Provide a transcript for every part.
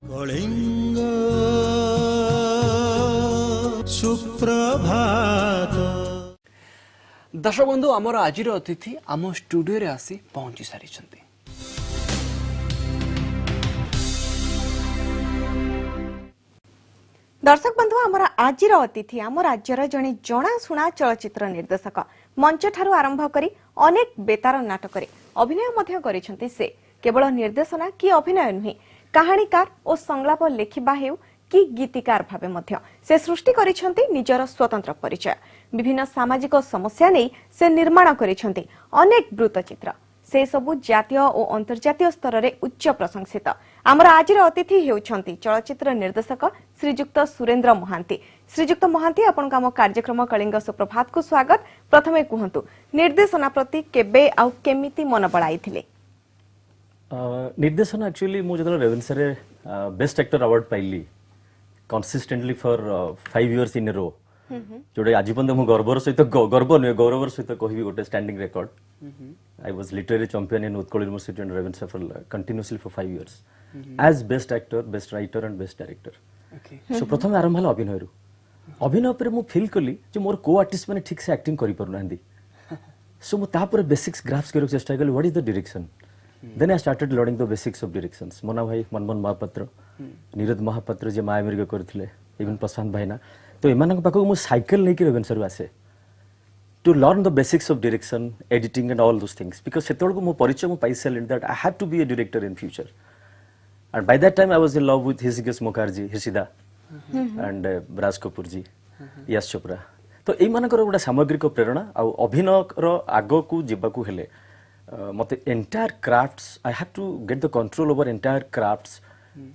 कलिंग सुप्रभात। दर्शक बंधु आमर आज अतिथि आम स्टूडियो रे आसी पहुंची सारी। दर्शक बंधु आमर आज अतिथि आम राज्यर जड़े जनाशुना चलचित्र निर्देशक मंच ठारू आरंभ करी अनेक बेतार नाटक अभिनय मध्य करिसेंती। से केवल निर्देशना कि अभिनय नुहे, कहानीकार और संलाप लेखिबा हेउ कि गीतिकार भावे मध्य से सृष्टि करिसेंती निजर स्वतंत्र परिचय। विभिन्न सामाजिक समस्या नहीं से निर्माण करिसेंती अनेक वृत्तचित्र। से सबु जातीय और अंतर्जातीय स्तर में उच्च प्रशंसित। आमर आज अतिथि हेउछंती चलचित्र निर्देशक श्रीजुक्त सुरेंद्र महांती। श्रीजुक्त महांती आपन आम कार्यक्रम कलिंग सुप्रभात को स्वागत। प्रथमे कहंतु निर्देशना प्रति केबे आउ केमिति मन बळाइथिले? निर्देशन एक्चुअली मु जतले रेवेन्सा रे बेस्ट एक्टर अवार्ड पाइली consistently for 5 years in a row, जोड़े आज पर्यंत मु गर्वर सहित गर्व नुहे गौरवर सहित कहबी गोटे standing record. I was literary champion in Utkal University and Ravensa for continuously for 5 years as best actor, best writer and best director. So प्रथम आरंभ हला अभिनय रु। अभिनय पर मु फील कली जे मोर को आर्टिस्ट माने ठीक से एक्टिंग करि परु नांदी। सो मु ता पर बेसिक्स ग्राफ्स करू चेष्टा कली what is the direction. Then I started learning the basics of directions. मोना भाई मनमोहन महापात्र, नीरद महापात्र जे माया मिर्ग करथिले, इवन प्रशांत भाईना। तो एमानक पाखो मु साइकिल नै कि रेवेन्सा रु आसे to learn the basics of direction, editing and all those things, because setorko mo parichya mo paisal that I have to be a director in future. And by that time I was in love with Hishikesh Mukherjee, Hishida and Raj Kapoor ji, Yash Chopra. तो एई मानकर गोटा सामग्रिक प्रेरणा आ अभिनय रो आगो को जिबाकू हेले मते entire crafts I have to get the control over entire crafts,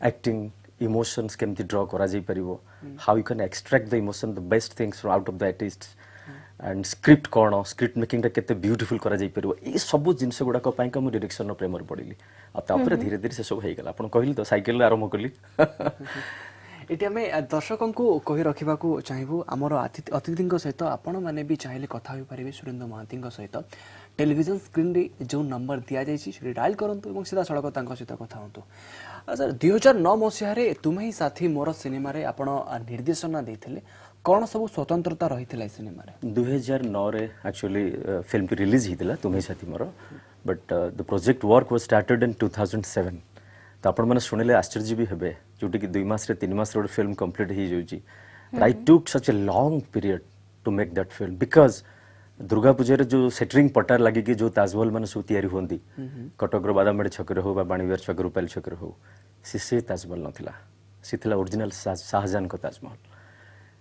acting, emotions केमती ड्रा करा जाई परिबो, how you can extract the emotion, the best things from out of the artist and script कौन, स्क्रिप्ट मेकिंग केते beautiful करा जाई परिबो। ए सब जिंस गुडा को पाई का मु डायरेक्शन नो प्रेमर पड़िली। आ तापर धीरे धीरे से सब हेई गेला। आपण कहली तो साइकिल आरंभ कली। एटी आम दर्शकों को कही रखा चाहबू आमर अतिथि सहित आपण मैंने भी चाहिए कथा हो पारे सुरेंद्र महांती सहित टेलीविजन स्क्रीन रे जो नंबर दि जाए डायल करूँ सीधा सड़क सहित कथा हूँ। सर 2009 मसीह तुम्हें ही साथी मोर सिनेमा रे आपण निर्देशना देते कौन सब स्वतंत्रता रही है सिनेमा रे? 2009 रे एक्चुअली फिल्म की रिलीज हितला तुम्हें साथी मोर, but the project work was started in 2007। तो आपण माने सुनिले आश्चर्य भी हेबे जोटी कि 2 मास रे 3 मास रे फिल्म कंप्लीट ही जाउची। I took such a long period to make that film because Durga Puja रे जो सेटरिंग पटार लागि कि जो ताजमहल माने सु तयारी होंदी कटक रो बादामड़ी छक रे हो बा बाणीविहार छक रूपाली छक रे हो, से ताजमहल नथिला, से थिला ओरिजिनल शाहजहां को ताजमहल।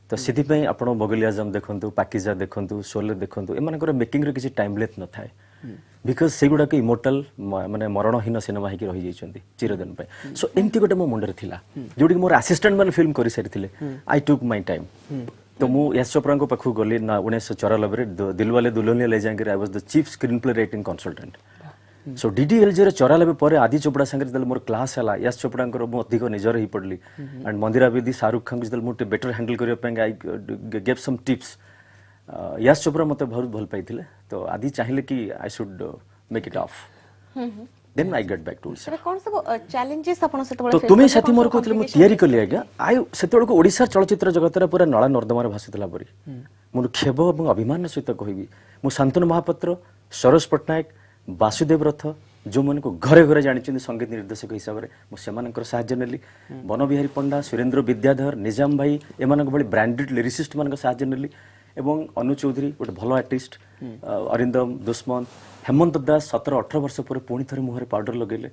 तो सिथिपई आपण मोगल आजम देखंतु, पाकिजा देखंतु, शोले देखंतु, एमानकर मेकिंग रे किछि टाइम लेथ न थाए बिकॉज से गुडा के इमोर्टल माने मरणहीन सिनेमा हिकी रही जाइछन्ती चिरदिन पय। सो एंती गोटे मो मुंडर थिला जोडी मोर असिस्टेंट माने फिल्म करि सारिथिले। आई टुक माय टाइम। तो मु यश चोपड़ा को पाखु गली ना 1994 रे दिलवाले दुल्हनिया ले जाएंगे। I was the chief screen play writing consultant. So DDLJ रे 94 पर आदि चोपड़ा संगे जदल मोर क्लास हला यश चोपड़ा को अधिक निजर ही पड़ली एंड मंदिरा बेदी शाहरुख खान जदल मोटे बेटर हैंडल करिया पे I gave some tips. Yash Chopra मते बहुत भल पाइथिले। तो आदि चाहिए कि I should make it off, then I get back to sir कौन सब चैलेंजेस आपण से तो तुम्हें साथी मोर कहतले मु तयारी कली आज्ञा आई सेतोळ को ओडिसा चलचित्र जगत रे पूरा नळा नर्दमा रे भासितला परी मु खेब एवं अभिमान सहित कहबी मु शांतनु महापात्र, सरोज पटनायक, वासुदेव रथ जो मन को घरे घरे जानी संगीत निर्देशक हिसाब से मुझे साहाय्य नेली। बन बिहारी पंडा, सुरेंद्र विद्याधर, निजाम भाई एमान भली ब्रांडेड लिरिसिस्ट मान साहाय्य नेली एवं अनु चौधरी गोटे भल आर्टिस्ट, अरिंदम, दुष्मंत, हेमंत दास 17-18 वर्ष पर पुणी थे मुहर पाउडर लगेले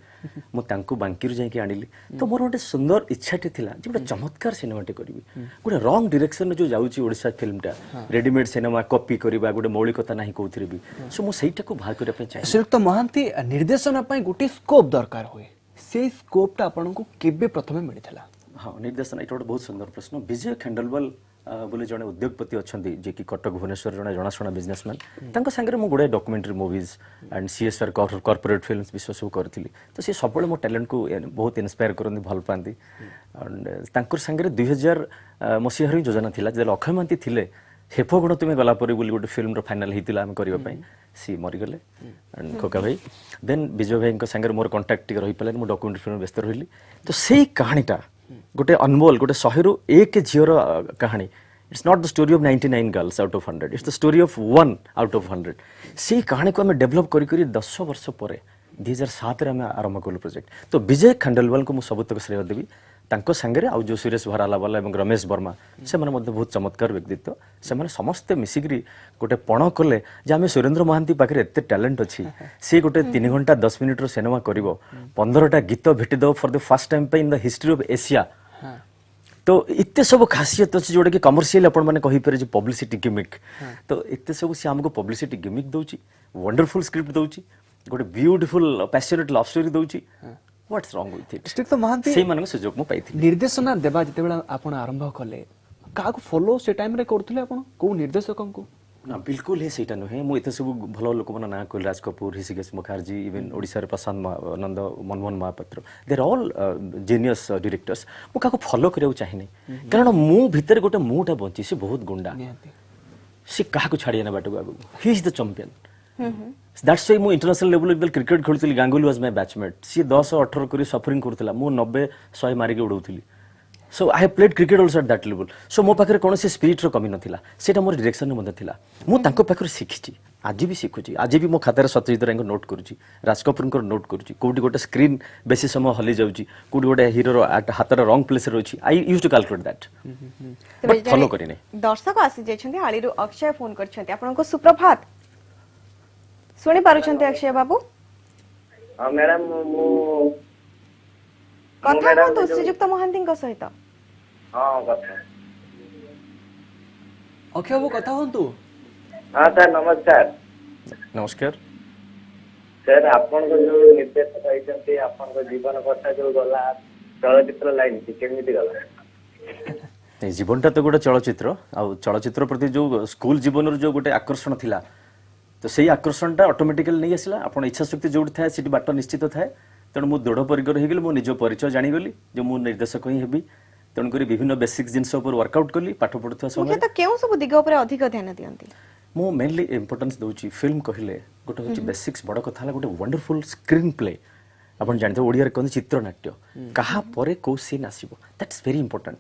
मुझे बांकी जाकि आनिली। तो मोर गोटे सुंदर इच्छाटे थिला जे गोटे चमत्कार सिनेमाटे करी गोटे रंग डायरेक्शन जो जाउची ओडिसा फिल्मटा रेडीमेड सिनेमा कॉपी करबा गोटे मौलिकता नाही कोथिरे भी। सो मो सेइटा को भाग करे पे चाहे। श्रीयुक्त महांती निर्देशन पई गोटे स्कोप दरकार होए, से स्कोपटा आपन को केबे प्रथमे मिलिथला? हाँ निर्देशन एटा बहुत सुंदर प्रश्न। विजय खेंडलवाल बोले जड़े उद्योगपति अच्छा जे कि कटक भुवनेश्वर जड़े जनाशुना बिजनेसमैन सागर मुझे गुड़ाए documentary movies and CSR corporate films विश्व सब करी। तो सी सब मो टैलेंट को बहुत इन्स्पायर करती भल पाती एंड सागर 2000 मसीह योजना थी जो अक्षय महांती थिले हेप गुण तुम्हें गला पर बोली गोटे फिल्म फाइनाल होता आम करने सी मरीगले खोका भाई देन विजय भाई सागर मोर कंटाक्ट रही पारे मुझे डॉक्यूमेंट्री फिल्म व्यस्त रही तो से कहानीटा गोटे अनमोल गोटे 100 रू 1 झीर कहानी it's not the story of 99 girls out of 100 it's the story of 1 out of 100 से कहानी को आम डेभलप करी 10 वर्ष पर 2007 रे आम आरंभ कलु प्रोजेक्ट तो विजय खंडेलवाल को मुझे सबुतक श्रेय देवी तांको संगे आउ जो सुरेश भरालावाला और रमेश वर्मा से माने बहुत चमत्कार व्यक्तित्व से माने समस्ते मिसिकी गोटे पण कले जे आम सुरेंद्र महांती पाखे एत टैलेंट अच्छी सी गोटे 3 घंटा 10 मिनिट सिनेमा कर 15टा गीत भेटिदेव for the first time in the history of Asia तो इतने सब खासियत अच्छी जोटा कि कमर्शियल आपण मैंने कहीपर पब्लिसिटी गिमिक तो इतने सब सी आमको पब्लिसिटी गिमिक दौची वंडरफुल स्क्रिप्ट दौची गोटे ब्यूटीफुल पैशनेट लव स्टोरी दौची what's wrong with it Shriyukta Mohanty से मानक सुजोग मु पाइथि निर्देशना देबा जेतेबेला आपण आरंभ कले काको फॉलो से टाइम रे करथले आपण को निर्देशकन को ना बिल्कुल है सेटा नुहे मु एते सब भलो लोक मन ना कोल राज कपूर ऋषिकेश मुखर्जी इवन ओडिसा रे Prashanta Nanda Manmohan Mahapatra they are all genius directors मु काको फॉलो करियो चाहिनी कारण मु भीतर गोटे मुटा बंची से बहुत गुंडा से काहा को छाड़िया ना बाटो आगु he is the champion that's why मु इंटरनेशनल लेवल एकदम क्रिकेट खेलुतली गांगुली वाज माय बैचमेट सी 10 18 करी सफरिंग करतला मु 90 100 मारी के उडौतली so I have played cricket also at that level so मो पाखरे कोन से स्पिरिट रो कमी नथिला सेटा मोर डायरेक्शन मध्ये थिला मु तांको पाखरे सिखिची आज भी सिखुची आज भी मो खातार सत्यजित राय को नोट करूची राज कपूर को नोट करूची कोडी गोटे स्क्रीन बेसी समय हली जाउची कोडी गोटे हीरो रो हातर रॉन्ग प्लेस रे अछि I used to calculate that but follow करिने दर्शक आसी जेछन्ती आळीरु अक्षय फोन करछन्ती आपनको सुप्रभात सुनी पारुछन्ती अक्षय बाबू हाँ मैडम मु कथा हुंतु श्रीयुक्त महांतीଙ୍କ सहित हाँ कथा अक्षय बाबू कथा होंतु हाँ सर नमस्कार नमस्कार सर आपण को जो निर्देश पाइछन्ती आपण को जीवन कथा जो गला चलचित्र लाइन केमिति गला जीवनटा तो गोटे चलचित्र आ चलचित्र प्रति जो स्कूल जीवन जो गोटे आकर्षण थिला तो सही आकर्षणटा ऑटोमेटिकली नहीं आसला आपण इच्छा शक्ति जोड़ थाए सिटी बाट निश्चित थाए तेणु मु दृढ़ परिकर हो गली मो निज परिचय जानीगली जो मु निर्देशक ही हेबी तेणुक विभिन्न बेसिक जिनस वर्कआउट कली पाठ पढ़ुवा समय मुख्यतः केउ सब दिग ऊपर अधिक ध्यान दियंती मु मेनली इंपोर्टेंस दउची फिल्म कहले गोटे होची बेसिक्स बड़ कथा हला गोटे वंडरफुल स्क्रीन प्ले आपण जानते ओडिया रे कोन चित्रनाट्य कहा परे को सीन आसीबो दैट्स वेरी इंपोर्टेंट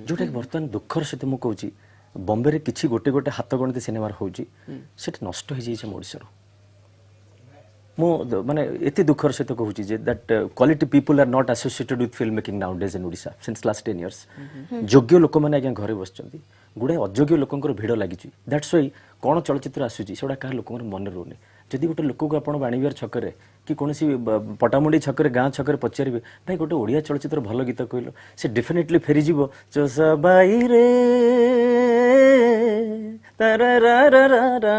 जोटा कि वर्तमान दुखर सहित मु कहूची बॉम्बे रे किछि गोटे गोटे हाथ गणित सिनेमा होउची सेट नष्ट हो जाइछ ओडिसा रो मो माने एते दुखर सहित कहूची जे that quality people are not associated with film making nowadays in Odisha since last 10 years योग्य लोक माने आज्ञा घरे बसचंती गुडे अयोग्य लोकंकर भिड़ लागिची दैट्स व्हाई कोन चलचित्र आसुची सेडा का लोकंकर मन रोने जदि गोटे लोक को आपण बाणीविहार छकरे कि कोनसी पटामुंडी छकरे गाँ छकरे पचारिबे भाई गोटे ओडिया चलचित्र भल गीत कहलो से डेफिनेटली फेरी जीवो चोसबाई रे तारारारारा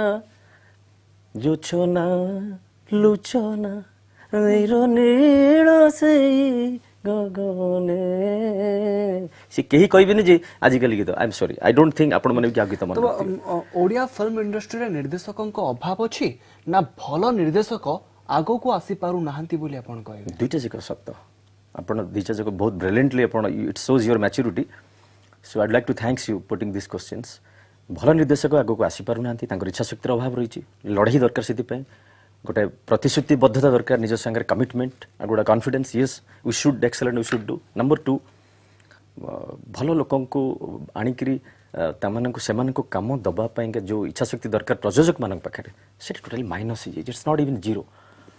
जो छोना लुचना नीरो नील से गगने से केही कहबेनी जे आजिकल गीत I am sorry I don't think आपण माने क्या गीत मन तो ओडिया फिल्म इंडस्ट्री रे निर्देशकन को अभाव अछि ना भलो निर्देशक आगो को आसी पारु नाहंती बोली आपण कहबे दुईटा जाक सत्य आपण दुईटा जाक बहुत ब्रिलियंटली आपण it shows your maturity so I would like to thanks you putting this questions भल निर्देशक आगो को आसी पारु नाहंती तांकर इच्छा शक्तिर अभाव रहिछि लड़ाई दरकार सेति पे गोटे प्रतिश्रुतिबद्धता दरकार निज संगे कमिटमेंट गोटे confidence yes we should excellent we should do number 2 भल लोकन को आनिकरी तामाननको सेमाननको काम दबा पाएंगे जो इच्छा शक्ति दरकार प्रयोजक मानक पाखे से टोटली माइनस हो इट्स नॉट इवन जीरो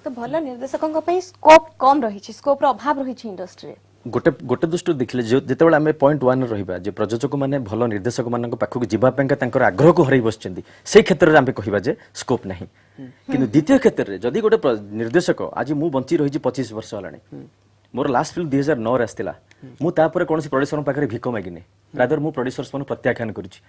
तो भल निर्देशकଙ୍କ ପାଇଁ स्कोप कम रहिछि स्कोप रो अभाव रहिछि इंडस्ट्री गोटे गोटे दृष्टि देखिले जेतेबेले आमे पॉइंट 1 रहिबा जे प्रयोजक माने भल निर्देशक मानक पाखक जिबा पेंका तांकर आग्रह को हरई बसचंदी सेही क्षेत्र रे आमे कहिबा जे स्कोप नाही किंतु द्वितीय क्षेत्र रे जदी गोटे निर्देशक आज मु बंची रहिछि 25 वर्ष हलाणी मोर लास्ट फिल्म 2009 रे आस्तिला मु तापर कोनसी प्रोड्यूसर पाखरे भिक मागिने रादर मु प्रोड्यूसर्स मन प्रत्याख्यान करिछि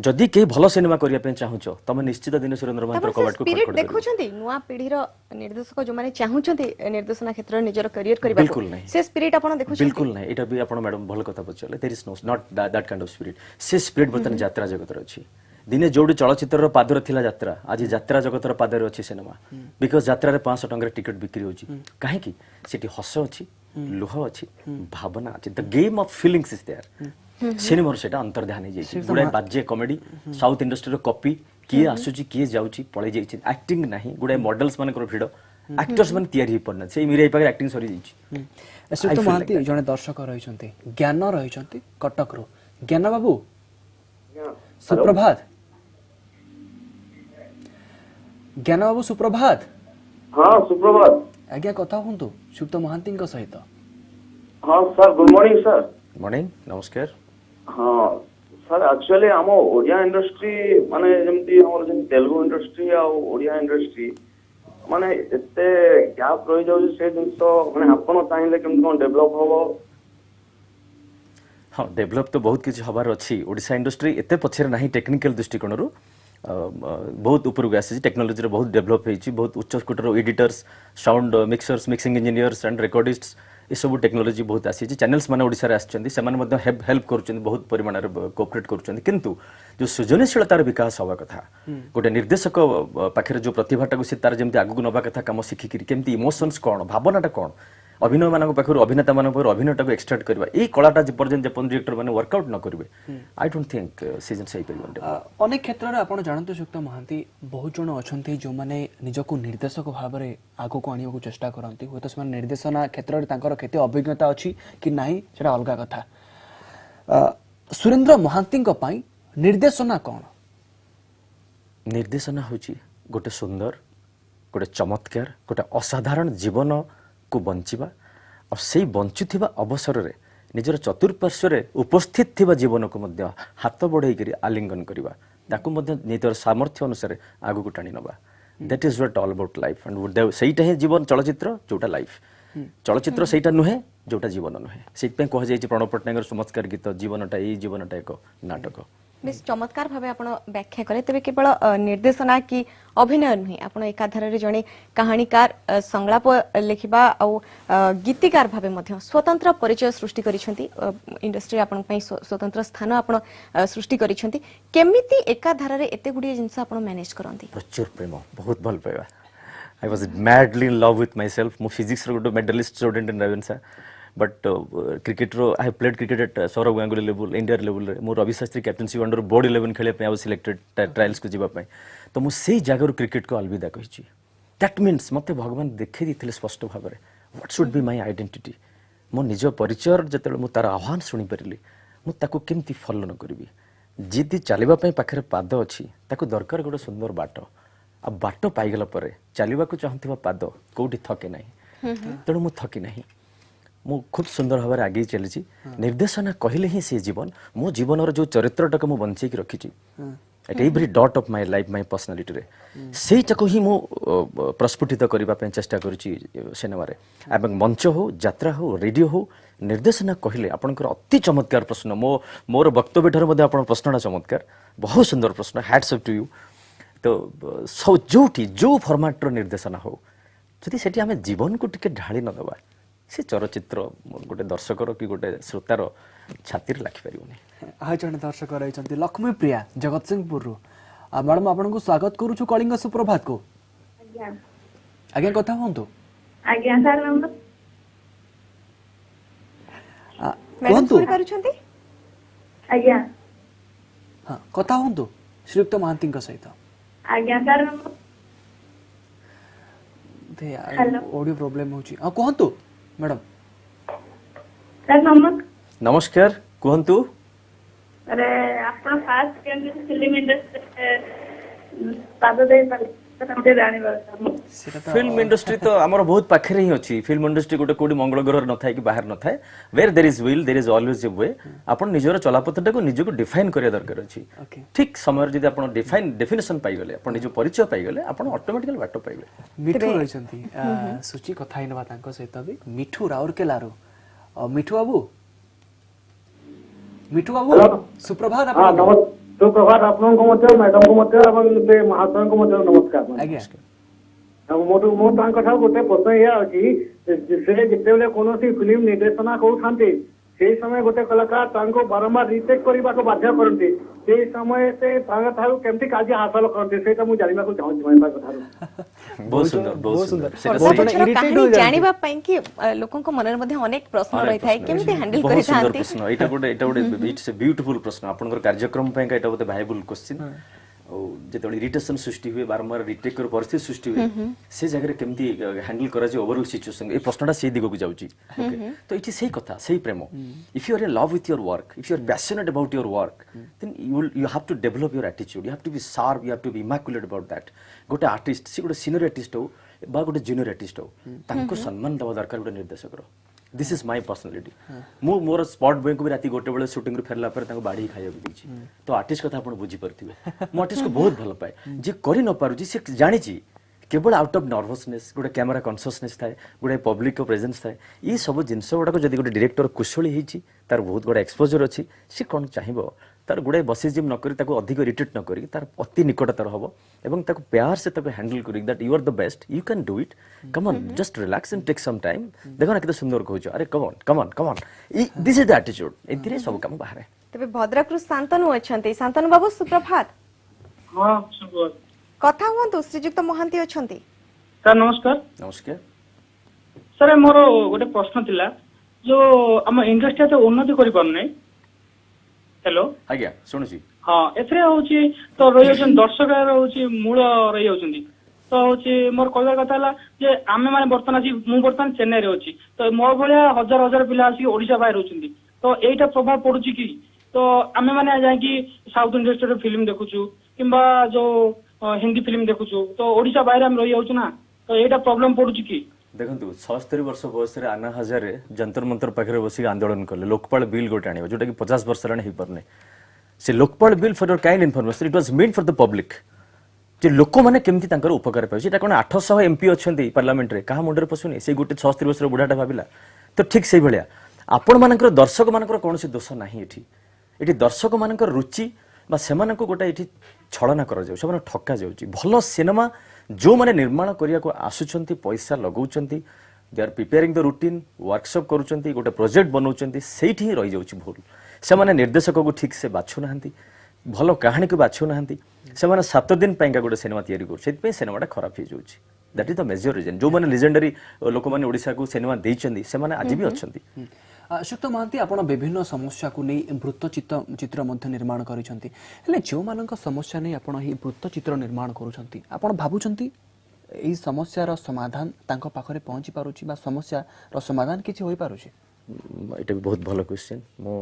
जदी केही भलो सिनेमा करिया पे चाहुचो तमे निश्चित दिन सुरेंद्र महांतर कवाट को स्पिरिट देखुछंती नुवा पीढ़ी रो निर्देशक जो माने चाहुछंती निर्देशना क्षेत्र रे निजर करियर करबा बिल्कुल नहीं से स्पिरिट आपण देखुछंती बिल्कुल नहीं एटा भी आपण मैडम भल कथा पचले there is not that kind of spirit से स्पिरिट बतन यात्रा जगत रे अछि दिने जोडी चलचित्र रो पादर थिला यात्रा आज यात्रा जगत रो पादर अछि सिनेमा बिकॉज़ यात्रा रे 500 टंका टिकट बिक्री होछि काहे कि सेठी हस अछि लोह अछि भावना अछि the game of feelings is there ସେନେ ମୋର ସେଟା ଅନ୍ତର୍ଧାନ ହେଇଯାଇଛି ଗୁଡାଏ ବାଜ୍ୟ କମେଡି ସାଉଥ ଇଣ୍ଡଷ୍ଟ୍ରିର କପି କିଏ ଆସୁଛି କିଏ ଯାଉଛି ପଳେଇ ଯାଇଛି ଆକ୍ଟିଂ ନାହିଁ ଗୁଡାଏ ମଡେଲ୍ସ ମାନଙ୍କର ଭିଡ ଆକ୍ଟର୍ସ ମାନେ ତିଆରି ହେଇପାରୁନାହାନ୍ତି ସେଇ ମିରାଇ ପାଖରେ ଆକ୍ଟିଂ ସରିଯାଇଛି ଶ୍ରୀଯୁକ୍ତ ମହାନ୍ତି ଜଣେ ଦର୍ଶକ ରହିଛନ୍ତି ଜ୍ଞାନ ରହିଛନ୍ତି କଟକରୁ ଜ୍ଞାନ ବାବୁ ସୁପ୍ରଭାତ ଜ୍ଞାନ ବାବୁ ସୁପ୍ରଭାତ ହଁ ସୁପ୍ରଭାତ ଆଜ୍ଞା କଥା ହୁଅନ୍ତୁ ଶ୍ରୀଯୁକ୍ତ ମହାନ୍ତିଙ୍କ ସହିତ ହଁ sir good morning sir morning ନମସ୍କାର ହଁ ସାର୍ ଆକ୍ଚୁଆଲି ଆମ ଓଡିଆ ଇଣ୍ଡଷ୍ଟ୍ରି ମାନେ ଯେମିତି ଆମର ଯେମିତି ତେଲୁଗୁ ଇଣ୍ଡଷ୍ଟ୍ରି ଆଉ ଓଡିଆ ଇଣ୍ଡଷ୍ଟ୍ରି ମାନେ ଏତେ ଗ୍ୟାପ୍ ରହିଯାଉଛି ସେ ଜିନିଷ ମାନେ ଆପଣ ଚାହିଁଲେ କେମିତି କଣ ଡେଭଲପ ହବ ହଁ ଡେଭଲପ ତ ବହୁତ କିଛି ହବାର ଅଛି ଓଡ଼ିଶା ଇଣ୍ଡଷ୍ଟ୍ରି ଏତେ ପଛରେ ନାହିଁ ଟେକ୍ନିକାଲ ଦୃଷ୍ଟିକୋଣରୁ ବହୁତ ଉପରକୁ ଆସିଛି ଟେକ୍ନୋଲୋଜିରେ ବହୁତ ଡେଭଲପ ହେଇଛି ବହୁତ ଉଚ୍ଚ କୋଟିର editors sound mixers mixing engineers and recordists ଏସବୁ ଟେକ୍ନୋଲୋଜି ବହୁତ ଆସିଛି ଚ୍ୟାନେଲ୍ସ ମାନେ ଓଡ଼ିଶାରେ ଆସିଛନ୍ତି ସେମାନେ ମଧ୍ୟ ହେଲ୍ପ କରୁଛନ୍ତି ବହୁତ ପରିମାଣରେ କୋଅପରେଟ୍ କରୁଛନ୍ତି କିନ୍ତୁ ଯେଉଁ ସୃଜନଶୀଳତାର ବିକାଶ ହେବା କଥା ଗୋଟେ ନିର୍ଦ୍ଦେଶକ ପାଖରେ ଯେଉଁ ପ୍ରତିଭାଟାକୁ ସେ ତାର ଯେମିତି ଆଗକୁ ନେବା କଥା କାମ ଶିଖିକିରି କେମିତି ଇମୋସନ୍ସ କ'ଣ ଭାବନାଟା କ'ଣ ଅଭିନୟ ମାନଙ୍କ ପାଖରୁ ଅଭିନେତା ମାନଙ୍କ ପାଖରୁ ଅଭିନୟଟାକୁ ଏକ୍ସଟ୍ରାକ୍ଟ କରିବା ଏଇ କଳାଟା ଯେପର୍ଯ୍ୟନ୍ତ ଡିରେକ୍ଟର ମାନେ ୱାର୍କଆଉଟ୍ ନ କରିବେ ଆଇ ଡୋଣ୍ଟ ଥିଙ୍କ ସିଜନ୍ସ ହେଇପାରିବନି ଅନେକ କ୍ଷେତ୍ରରେ ଆପଣ ଜାଣନ୍ତୁ ଯୁକ୍ତ ମହାନ୍ତି ବହୁତ ଜଣ ଅଛନ୍ତି ଯେଉଁମାନେ ନିଜକୁ ନିର୍ଦ୍ଦେଶକ ଭାବରେ ଆଗକୁ ଆଣିବାକୁ ଚେଷ୍ଟା କରନ୍ତି ହୁଏତ ସେମାନେ ନିର୍ଦ୍ଦେଶନା କ୍ଷେତ୍ରରେ ତାଙ୍କର କେତେ ଅଭିଜ୍ଞତା ଅଛି କି ନାହିଁ ସେଟା ଅଲଗା କଥା ସୁରେନ୍ଦ୍ର ମହାନ୍ତିଙ୍କ ପାଇଁ ନିର୍ଦ୍ଦେଶନା କ'ଣ ନିର୍ଦ୍ଦେଶନା ହେଉଛି ଗୋଟେ ସୁନ୍ଦର ଗୋଟେ ଚମତ୍କାର ଗୋଟେ ଅସାଧାରଣ ଜୀବନକୁ ବଞ୍ଚିବା ଆଉ ସେଇ ବଞ୍ଚୁଥିବା ଅବସରରେ ନିଜର ଚତୁଃପାର୍ଶ୍ୱରେ ଉପସ୍ଥିତ ଥିବା ଜୀବନକୁ ମଧ୍ୟ ହାତ ବଢ଼େଇକରି ଆଲିଙ୍ଗନ କରିବା ତାକୁ ମଧ୍ୟ ନିଜର ସାମର୍ଥ୍ୟ ଅନୁସାରେ ଆଗକୁ ଟାଣି ନେବା that is what all about life and ସେଇଟା ହିଁ ଜୀବନ ଚଳଚ୍ଚିତ୍ର ଯୋଉଟା ଲାଇଫ୍ ଚଳଚ୍ଚିତ୍ର ସେଇଟା ନୁହେଁ ଯୋଉଟା ଜୀବନ ନୁହେଁ ସେଇଥିପାଇଁ କୁହାଯାଇଛି ପ୍ରଣବ ପଟ୍ଟନାୟକର ଚମତ୍କାର ଗୀତ ଜୀବନଟା ଏଇ ଜୀବନଟା ଏକ ନାଟକ ବେଶ ଚମତ୍କାର ଭାବେ ଆପଣ ବ୍ୟାଖ୍ୟା କଲେ ତେବେ କେବଳ ନିର୍ଦ୍ଦେଶନା କି ଅଭିନୟ ନୁହେଁ ଆପଣ ଏକାଧାରରେ ଜଣେ କାହାଣୀକାର ସଂଳାପ ଲେଖିବା ଆଉ ଗୀତିକାର ଭାବେ ମଧ୍ୟ ସ୍ୱତନ୍ତ୍ର ପରିଚୟ ସୃଷ୍ଟି କରିଛନ୍ତି ଇଣ୍ଡଷ୍ଟ୍ରିରେ ଆପଣଙ୍କ ପାଇଁ ସ୍ୱତନ୍ତ୍ର ସ୍ଥାନ ଆପଣ ସୃଷ୍ଟି କରିଛନ୍ତି କେମିତି ଏକାଧାରରେ ଏତେ ଗୁଡ଼ିଏ ଜିନିଷ ଆପଣ ମ୍ୟାନେଜ କରନ୍ତି ପ୍ରଚୁର ପ୍ରେମ ବହୁତ ଭଲ ପାଇବା I was madly in love with myself. ମୁଁ physics ର ଗୋଟେ medalist student in Ravenshaw. But cricket ro I have played cricket at Saurav Ganguly level, India level रे. ମୁଁ Ravi Shastri captaincy under board 11 ଖେଳିବା ପାଇଁ I was selected trials କୁ ଯିବା ପାଇଁ. ତ ମୁଁ ସେଇ ଜାଗାରୁ କ୍ରିକେଟ କୁ अलविदा କହିଛି. That means ମତେ ଭଗବାନ ଦେଖେଇ ଦେଇଥିଲେ ସ୍ପଷ୍ଟ ଭାବରେ what should be my identity. ମୋ ନିଜ ପରିଚୟ ଯେତେବେଳେ ମୁଁ ତାର ଆହ୍ୱାନ ଶୁଣି ପାରିଲି ମୁଁ ତାକୁ କେମିତି ଫଲୋ ନ କରିବି. ଜିଦି ଚାଲିବା ପାଇଁ ପାଖରେ ପାଦ ଅଛି ତାକୁ ଦରକାର ଗୋଟେ ସୁନ୍ଦର ବାଟ. ଆଉ ବାଟ ପାଇଗଲା ପରେ ଚାଲିବାକୁ ଚାହୁଁଥିବା ପାଦ କୋଉଠି ଥକେ ନାହିଁ ତେଣୁ ମୁଁ ଥକି ନାହିଁ ମୁଁ ଖୁବ ସୁନ୍ଦର ଭାବରେ ଆଗେଇ ଚାଲିଛି ନିର୍ଦ୍ଦେଶନା କହିଲେ ହିଁ ସେ ଜୀବନ ମୋ ଜୀବନର ଯୋଉ ଚରିତ୍ରଟାକୁ ମୁଁ ବଞ୍ଚେଇକି ରଖିଛି at every dot of my life my personality ରେ ସେଇଟାକୁ ହିଁ ମୁଁ ପ୍ରସ୍ଫୁଟିତ କରିବା ପାଇଁ ଚେଷ୍ଟା କରୁଛି ସିନେମାରେ ଏବଂ ମଞ୍ଚ ହଉ ଯାତ୍ରା ହଉ ରେଡିଓ ହଉ ନିର୍ଦ୍ଦେଶନା କହିଲେ ଆପଣଙ୍କର ଅତି ଚମତ୍କାର ପ୍ରଶ୍ନ ମୋର ବକ୍ତବ୍ୟ ଠାରୁ ମଧ୍ୟ ଆପଣଙ୍କ ପ୍ରଶ୍ନଟା ଚମତ୍କାର ବହୁତ ସୁନ୍ଦର ପ୍ରଶ୍ନ ହ୍ୟାଟ୍ସ ଅଫ୍ ଟୁ ୟୁ तो जोटी जो फॉर्मेट रो निर्देशना हो जदि सेठी हमें जीवन को टिके ढाली न दबा से चलचित्र गोटे दर्शक कि गोटे श्रोतार छाती रे लाखि परिबोनी आ जण दर्शक रहिसंती लक्ष्मी प्रिया जगतसिंहपुर रो मैडम आपन को स्वागत करू छु कलिंग सुप्रभात को आज्ञा आज्ञा कथा होंतु आज्ञा सर नमस्कार मैडम सुनि पारुछंती आज्ञा हां कथा होंतु श्रीयुक्त महांती का सहित आज्ञा सर हेलो ऑडियो प्रॉब्लम होची आ कहंतु मैडम सर नमस्कार कहंतु अरे आपण फास्ट केंद्र फिल्म इंडस्ट्री पाद दे पाले हमते जानि बार फिल्म इंडस्ट्री तो हमर बहुत पाखरे ही अछि फिल्म इंडस्ट्री गोटे कोडी मंगल ग्रह न थाय कि बाहर न थाय where there is will there is always a way आपण निजर चलापथटा को निजको डिफाइन करिया दरकार अछि ठीक समय जदि आपण डेफिनेशन पाइ गले आपण निजो परिचय पाइ गले आपण ऑटोमेटिकली बाटो पाइबे मिठू रहिसंती सुचि कथा हिनबा तांको सहित भी मिठू राउरकेलारो मिठू बाबू सुप्रभात आपण सुप्रभात आपनको मध्य मैडम को मध्य एवं से महाशय को मध्य नमस्कार आज्ञा मोर तांका ठाउ गोटे प्रश्न या अछि से जेतेबेले कोनोसी फिल्म निर्देशना करूथांते से समय गोटे कलाकार तांको बारंबार रीटेक करबा को बाध्य करते से समय से तांका ठाउ केमति कार्य हासिल करते सेटा मु जानिबा को चाहू छी मैं कथारो बहुत सुंदर बहुत सुंदर सेटा बहुत सही- जण ପଛର irritate କାହାଣୀ ହୋଇଯାଆନ୍ତି। ଜାଣିବା ପାଇଁ କି ଲୋକଙ୍କ ମନରେ ମଧ୍ୟ ଅନେକ ପ୍ରଶ୍ନ ରହିଥାଏ କେମିତି ହ୍ୟାଣ୍ଡେଲ बहुत सुंदर କରିଥାନ୍ତି प्रश्न एटा गोटे इट्स ए ब्यूटीफुल प्रश्न आपनकर कार्यक्रम ପାଇଁ का एटा बोते भाइबल क्वेश्चन और जेतबे इरिटेशन सृष्टि हुए बारंबार रिटेक कर परिस्थिति सृष्टि हुए से जगह केमती हैंडल करा जे ओवरऑल सिचुएशन ए प्रश्नटा से दिगो को जाउची ओके तो इट सही कथा सही प्रेम if you are in love with your work if you are passionate about your work then you have to develop your attitude you have to be sharp you have to be immaculate about that गोटे artist से गोटे senior artist हो बा गोटे junior artist हो तांको सम्मान दवा दरकार गोटे निर्देशक row this is my personality मु मोर स्पॉट बॉय को भी राती गोटे बेले शूटिंग रू फेरला पर तांको बाड़ी खाइया दीची तो आर्टिस्ट कथा आपण बुझी परथिबे मु आर्टिस्ट को बहुत भल पाए जे करि न पारु से जानि छी केवल आउट ऑफ नर्वसनेस गोटे कैमरा कॉन्शियसनेस थाए गोटे पब्लिक को प्रेजेंस थाए ये सब जिनस गुड़ाक जदि गोटे डायरेक्टर कुशली होईची तार बहुत गोटे एक्सपोजर अच्छी सी कौन चाहिए तार गुड़ाए बसिजिम न करी ताको अधिक इरिटेट न करी तार अति निकटतर हबो एवं ताको प्यार से ताको हैंडल करी that you are the best you can do it come on just relax and take some time देखो ना कितना सुंदर कहूछ अरे come on this is the attitude एथिरे सब काम बाहर ତେବେ ଭଦ୍ରକରୁ ଶାନ୍ତନୁ ଅଛନ୍ତି ଶାନ୍ତନୁ ବାବୁ ସୁପ୍ରଭାତ ହଁ ଶୁଭ କଥା ହୁଅନ୍ତୁ ଶ୍ରୀଯୁକ୍ତ ମହାନ୍ତି ଅଛନ୍ତି ସାର୍ ନମସ୍କାର नमस्कार ସାର୍ ମୋର ଗୋଟେ ପ୍ରଶ୍ନ ଥିଲା ଯୋଉ ଆମ ଇଣ୍ଡଷ୍ଟ୍ରି ଏତେ ଉନ୍ନତି କରିପାରୁନି ହ୍ୟାଲୋ आज्ञा सुनुची ହଁ ଏଥିରେ ହଉଛି ତ ରହିଯାଉଛନ୍ତି ଦର୍ଶକ ହଉଛି ମୂଳ ରହିଯାଉଛନ୍ତି ତ ହଉଛି ମୋର କହିବା କଥା ହେଲା ଯେ ଆମେ ମାନେ ବର୍ତ୍ତମାନ ଆସି ମୁଁ ବର୍ତ୍ତମାନ ଚେନ୍ନାଇରେ ଅଛି ତ ମୋ ଭଳିଆ ହଜାର ହଜାର ପିଲା ଆସିକି ଓଡିଶା ବାହାରେ ରହୁଛନ୍ତି ତ ଏଇଟା ପ୍ରଭାବ ପଡୁଛି କି ତ ଆମେ ମାନେ ଯାଇକି ସାଉଥ ଇଣ୍ଡଷ୍ଟ୍ରିର ଫିଲ୍ମ ଦେଖୁଛୁ କିମ୍ବା ଯୋଉ ହିନ୍ଦୀ ଫିଲ୍ମ ଦେଖୁଛୁ ତ ଓଡିଶା ବାହାରେ ଆମେ ରହିଯାଉଛୁ ନା ତ ଏଇଟା ପ୍ରୋବ୍ଲେମ ପଡୁଛି କି देखु 76 वर्ष बयस आना हजारे जंतर मंतर पाखे बस आंदोलन कले लोकपाल बिल गोटे आने जोटा कि 50 वर्ष हो पारने से Lokpal bill for your kind information it was meant for the public जे लोक माने केमती तांकर उपकार पाउछि एटा कोन 800 एमपी अछंती पार्लियामेंट रे कहा मुंडर पसुनी से गोटे 76 वर्ष बुढ़ाटा भाबिला तो ठीक से भलिया आपण मानकर दर्शक मानकर कोनोसी दोष नाही एठी दर्शक मानकर रुचि बा सेमाननको गोटे एठी छलना करा जाउ सेमान ठक्का जाउछि भलो सिनेमा जो माने निर्माण करिया को आसुचंती पैसा लगाउचंती they are preparing the routine workshop करूचंती गोटे प्रोजेक्ट बनाउचंती सेठी ही रहि जाउछि भूल से माने निर्देशक को ठीक से बाछु नाहंती भलो कहानी को बाछु नाहंती से माने 7 दिन पैंका गोटे सिनेमा तयारी कर सेति पे सिनेमाटा खराब हो जाउछि that is the major reason जो माने लेजेंडरी लोक माने ओडिसा को सिनेमा देइचंती से माने आज भी अछंती श्रीयुक्त महांती आपण विभिन्न समस्या को नहीं वृत्तचित्र चित्र मध्य निर्माण करिसंती हेले जो मानक समस्या नहीं आपण ही वृत्तचित्र निर्माण करूछंती आपण भाबुछंती एही समस्यार समाधान तांको पाखरे पहुंची पारुची बा समस्यार समाधान किछि होई पारुची एटा भी बहुत भलो क्वेश्चन मो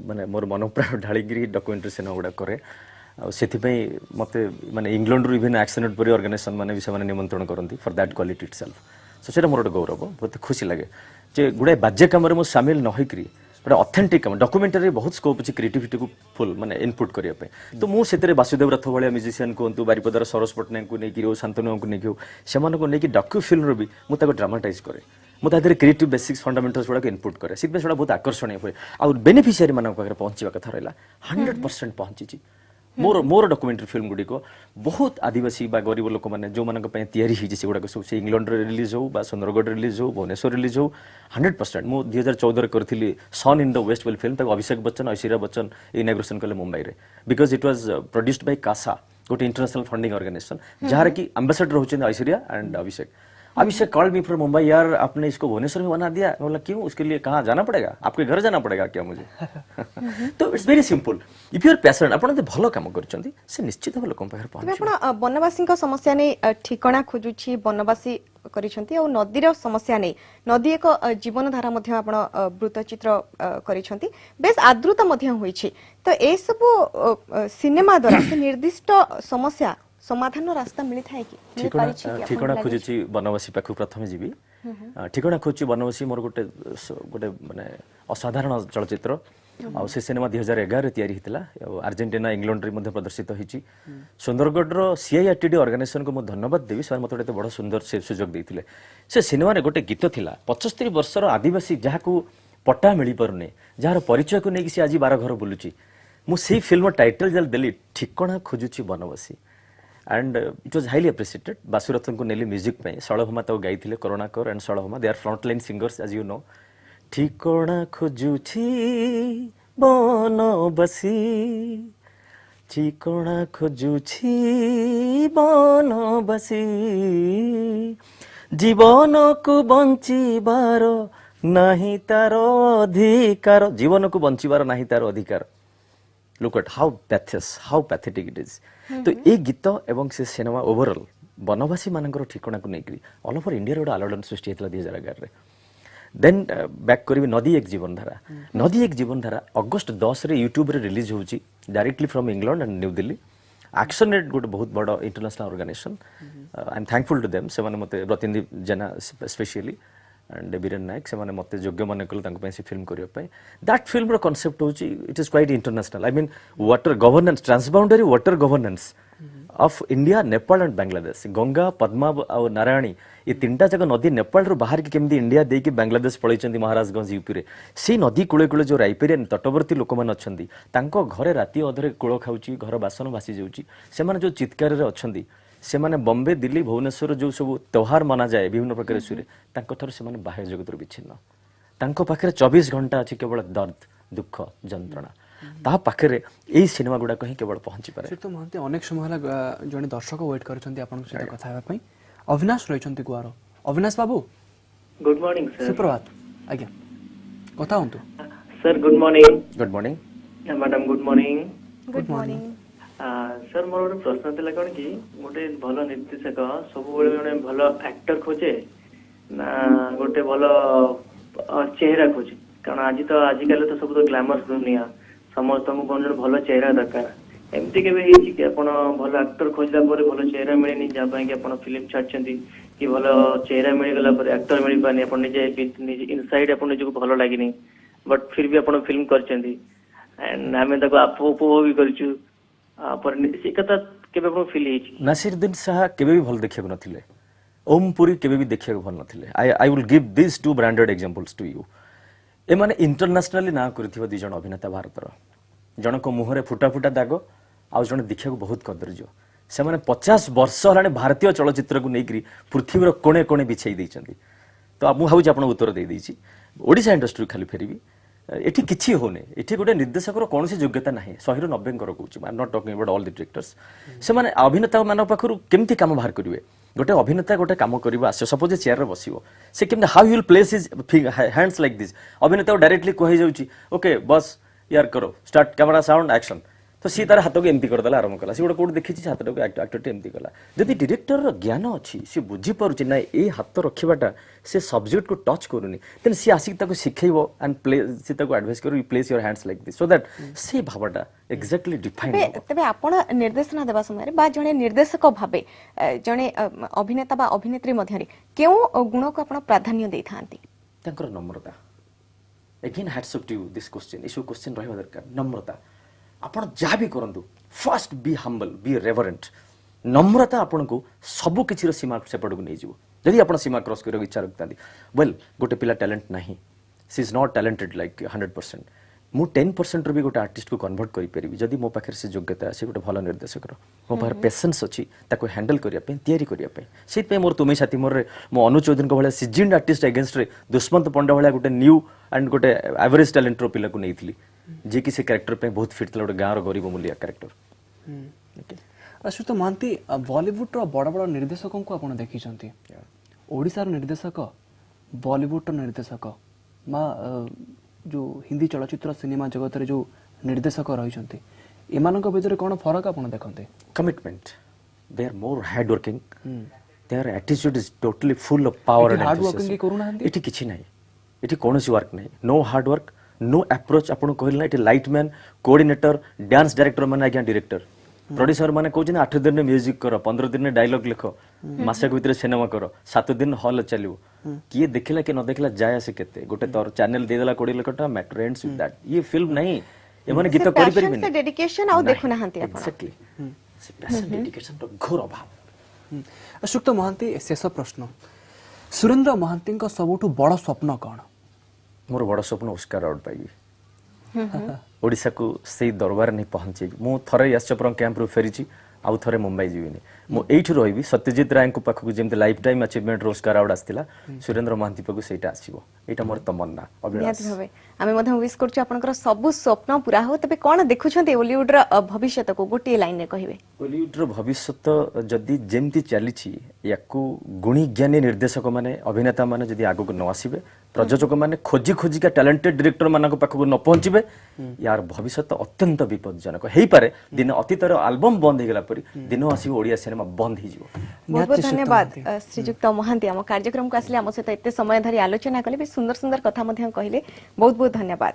माने मोर मन प्राण ढाळीगिरी डॉक्यूमेंटरी सिनेमा गुडा करे सेति पई मते माने इंग्लैंड रु इवन एक्सेंट परि ऑर्गेनाइजेशन माने भी से निमंत्रण करंती for that quality itself so सेटा मोर गौरव बहुत खुशी लगे जे गुडे बाज्य काम रे मो शामिल न होई करी गोटे ऑथेंटिक काम डॉक्यूमेंटरी बहुत स्कोप अछि क्रिएटिविटी को फुल माने इनपुट करिया पे तो मु सेतरे वासुदेव रथ भलिया म्यूजिशियन कोंतु बारिपदार सरोज पटनायक को नेकी रो शांतनु को नेकी सेमान को नेकी डॉक्यू फिल्म रो भी मु ताको ड्रामाटाइज करे मु तादरे क्रिएटिव बेसिक्स फंडामेंटल्स गुडा इनपुट करे सित बेसडा बहुत आकर्षणीय होय आ बेनिफिशियरी मानक पाखरे पहुंचीवा कथा रहला 100% पहुंची छी मोर डॉक्यूमेंटरी फिल्म गुडी को बहुत आदिवासी बा गरीब लोक माने जो मानक पे तयारी हिजे से गुडा को से इंग्लैंड रे रिलीज हो बा सुंदरगढ़ रिलीज हो भुवनेश्वर रिलीज हो 100% मु 2014 रे करथिली sun in the west well film तक अभिषेक बच्चन ऐश्वर्या बच्चन इनॉग्रेशन कले मुंबई रे because it was produced by कासा गोटे इंटरनेशनल फंडिंग ऑर्गेनाइजेशन जहार की एम्बेसडर होचें Aishwarya and Abhishek called me from Mumbai यार आपने इसको भुवनेश्वर में बना दिया बोला क्यों उसके लिए कहाँ जाना पड़ेगा आपके घर जाना पड़ेगा क्या मुझे तो it's very simple if you are passionate आपण भलो काम करचंती से निश्चित भाव लोकन पाखर ତେବେ पहुंच ଆପଣ ବନବାସୀ समस्या नहीं ठिकଣା खोजुछि बनवासी କରିଛନ୍ତି ଆଉ ନଦୀର ସମସ୍ୟା ନେଇ ନଦୀ ଏକ ଜୀବନଧାରା ମଧ୍ୟ ଆପଣ ବୃତ୍ତଚିତ୍ର କରିଛନ୍ତି ବେଶ ଆଦୃତ ମଧ୍ୟ ହୋଇଛି ତ ଏ ସବୁ ସିନେମା ଦ୍ୱାରା ସେ ନିର୍ଦ୍ଦିଷ୍ଟ ସମସ୍ୟା समाधान रास्ता मिलता है कि ठिकଣା खोजुछि बनवासी पाखु प्रथम जीवी ठिकଣା खोजुछि बनवासी मोर गोटे गोटे माने असाधारण चलचित्र आ से सिनेमा 2011 तयारी हितला अर्जेंटीना इंग्लैंड रे मध्ये प्रदर्शित होईची सुंदरगढ़ रो सीआईआरटीडी ऑर्गेनाइजेशन को मो धन्यवाद देबी सर मते एते बड़ सुंदर से सुजोग देथिले से सिनेमा रे गोटे गीत थिला 75 वर्षर आदिवासी जहाकू पट्टा मिली परने जहार परिचय को नेकी से आज 12 घर बुलुची मु सेही फिल्म टाइटल जल देली Thikana Khojuchhi Banabasi and it was highly appreciated बासुरथन को नेली म्यूजिक पे सळभमा तो गाइथिले करुणाकर एंड सळभमा they are front line singers as you know Thikana Khojuchhi Banabasi Thikana Khojuchhi ବନବାସୀ ଜୀବନକୁ ବଞ୍ଚିବାର ନାହିଁ ତାର ଅଧିକାର ଜୀବନକୁ ବଞ୍ଚିବାର ନାହିଁ ତାର ଅଧିକାର look at how pathetic it is तो ए गीत एवं से सिनेमा ओवरऑल बनवासी मानकर ठिकणाକୁ ନେଇକରି ऑल ओवर इंडिया रो आलोड़न सृष्टि हेतला 2011 रे देन बैक करबी नदी एक जीवन धारा अगस्त 10 रे यूट्यूब रे रिलीज होची directly from England and New Delhi action रेट गोटे बहुत बड़ international organization I am thankful to them से माने मते प्रतिनिधि जना स्पेशली एंड बीरेन नायक से माने मते योग्य माने कल तांको से फिल्म करियो पय दैट फिल्म रो कांसेप्ट होची it is quite international I mean water governance transboundary water governance of India Nepal and Bangladesh Ganga Padma और नारायणी ये तीनटा जगह नदी नेपाल रो बाहर के केमदी इंडिया दे के बांग्लादेश पळैचंदी महाराजगंज यूपी रे सी नदी कुळे कुळे जो राइपेरियन तटवर्ती लोक मान अछंदी तांको घरे राती अधरे कुळ खाउची घर बासन भासी जाउची से माने जो चित्कार रे अछंदी से माने बॉम्बे दिल्ली भुवनेश्वर जो सब त्योहार मना जाए विभिन्न प्रकार सुरे तांको थर से माने बाह्य जगत रो विच्छिन्न तांको पाखरे 24 घंटा अछि केवल दर्द दुख जंत्रणा ता पाखरे एई सिनेमा गुडा कहि केवल पहुंची पारे तो महंती अनेक समय हला जने दर्शक वेट करछंती आपन सहित कथा हेबा पई अविनाश रहिछंती गुआरो Avinash babu good morning sir सुप्रभात आज्ञा कथा हंतु sir good morning madam good morning good morning sir मोर गोटे प्रश्न थिला कोन कि गोटे भलो निर्देशक सब बेले जने भलो एक्टर खोजे ना गोटे भलो चेहरा खोजे कारण आज काले तो सब तो ग्लैमर दुनिया समस्त को कोन भलो चेहरा दरकार एमती केबे हेची कि आपण भलो एक्टर खोजला परे भलो चेहरा मिलेनी जा पय कि आपण फिल्म छाडचंती कि भलो चेहरा मिल गला परे एक्टर मिल पानी आपण निजे इनसाइड आपण निजे को भलो लागिनी बट फिर भी आपण फिल्म करचंती एंड हमें तको आपो भी करछु पर से कथा केबे आपण फील हेची नासिरुद्दीन शाह केबे भी भल देखिया नथिले ओम पुरी केबे भी देखिया भल नथिले I will give this two branded examples to you ए माने इंटरनेशनली ना करथिबा दि जण अभिनेता भारतर जण को मुहरे फुटा फुटा दाग आ जण देखिया बहुत कदर्य से माने 50 वर्ष हलाने भारतीय चलचित्र को नेकरी पृथ्वी रो कोणे कोणे बिछाई दैचंदी तो मु भाबुची आपण उत्तर दे दैची ओडिसा इंडस्ट्री खाली फेरिबी एठी किछि होने एठी गोटे निर्देशक रो कोनसी योग्यता नाही 190 कर कहूची I am not talking about all the directors से माने अभिनेता मानक पाखरु केमती काम बाहर करिवे गोटे अभिनेता गोटे काम करबा आसे सपोज चेयर रे बसिबो से केमती how you will place his hands like this अभिनेता डायरेक्टली कहि जाउची ओके बस यार करो स्टार्ट कैमरा साउंड एक्शन तो सी तार हाथ को एमती करदेला आरंभ कला सी गोटे कोड देखि हाथ को एक्टर एमती कला जदि डायरेक्टर रो ज्ञान अछि सी बुझी पारुची ना ए हाथ रखिबाटा से सब्जेक्ट को टच करूनी देन सी आसिक ताको सिखैबो एंड प्ले सी ताको एडवाइस करू you place your hands like this so that से भावटा एक्जेक्टली डिफाइन तबे आपण निर्देशना देबा समय बा जणे निर्देशक भाबे जणे अभिनेता बा अभिनेत्री मध्यरे केउ गुण को आपण प्राधान्य देथांती ताकर नम्रता again hats up to you this question issue question रहबा दरकार नम्रता आपण जहाँ भी करंतु first be humble be reverent नम्रता आपण को सब किछि सीमा सेपट को नहीं जीवो जदि आपण सीमा क्रॉस करियो इच्छा रखता वेल गोटे पिला टैलेंट नहीं सी इज नॉट टैलेंटेड लाइक 100% मु 10% भी गोटे आर्टिस्ट को कन्वर्ट करि परिबी जदि मो पाखर से योग्यता से गोटे भलो निर्देशक मो पाखर पेशेंस अछि ताको हैंडल करिया पे तयारी करिया पे सेत पे मोर तुमे साथी मोर मो अनु चौधरी को भले सीजन्ड आर्टिस्ट अगेंस्ट रे दुष्मंत पंडा भले गोटे न्यू एंड गोटे एवरेज टैलेंट रो पिला को नेइथिली जे कि से कैरेक्टर पे बहुत फिट गोटे गाँव गरीब मूल्य कैरेक्टर अश्वित महांती बॉलीवुड रो बड़ बड़ निर्देशकों को आपण देखिछंती ओडिसा रो निर्देशक बॉलीवुड रो निर्देशक मा जो हिंदी चलचित्र सिनेमा जगत रे जो निर्देशक रहिछंती एमानक भितर कोन फरक आपण देखंते commitment they are more hard working their attitude is totally full of power and hard working के करू नाहंती एठी किछि नाही एठी कोनोसी वर्क नाही no hard work no approach आपण कहल ना एठी light man coordinator dance director माने आज्ञा डायरेक्टर प्रोड्यूसर माने कहू जे 8 दिन में म्यूजिक करो 15 दिन में डायलॉग लिखो मासे के भीतर सिनेमा करो 7 दिन हॉल चलियो किए देखिला कि न देखिला जाय से केते गोटे तोर चैनल दे देला 20 लाख टका मैटर एंड्स विद दैट ये फिल्म नहीं ए माने गीत करि परबे से डेडिकेशन आउ देखु नाहंती आपण एक्जेक्टली से पैशन डेडिकेशन तो घोर अभाव अश्वित महांती शेष प्रश्न सुरेंद्र महांती को सबुठु बड़ स्वप्न कोन मोर बड़ स्वप्न ऑस्कर अवार्ड पाइबी ओडिसा को से दरबार नहीं पहुंचे मु थरे यासचप्रम कैंप रु फेरिची आउ थरे मुंबई जीविनी मु एठु रहिबी सत्यजित राय को पाखकु जेमते लाइफ टाइम अचीवमेंट रोजगार अवार्ड आस्तिला सुरेंद्र महांती पाखकु सेटा आसीबो एटा मोर तमन्ना अभिलाष निहाती भावे आमे मध्य विश करछु आपनकर सब स्वप्न पूरा हो तबे कोन देखुछन्ते बॉलीवुड र भविष्य को गोटे लाइन रे कहिबे बॉलीवुड रो भविष्य जदि जेमती चलीछि याकू गुणी ज्ञानी निर्देशक माने अभिनेता माने जदि आगु न आसीबे प्रयोजक माने खोजी खोजी का टैलेंटेड डायरेक्टर मानक पाखकु न पहुंचीबे यार भविष्य अत्यंत विपदजनक हेई पारे दिन अतीतर एल्बम बंद हे गेला परी दिन आसीबो ओडिया सिनेमा बंद ही जीवो बहुत बहुत धन्यवाद श्रीजुक्त महांती आम कार्यक्रम को आसले आम सहित एते समय धरी आलोचना कले भी सुंदर सुंदर कथा मध्य कहले बहुत बहुत धन्यवाद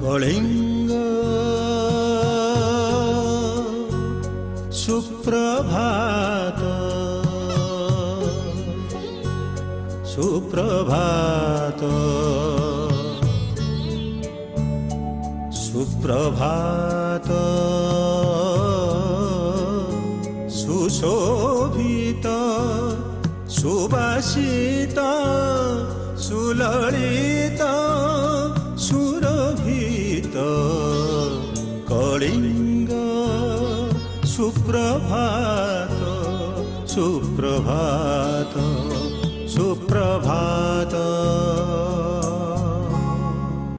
कलिंग सुप्रभात सुप्रभात सुप्रभात सुशोभित सुवासित सुललित सुरभित कलिंग सुप्रभात सुप्रभात सुप्रभात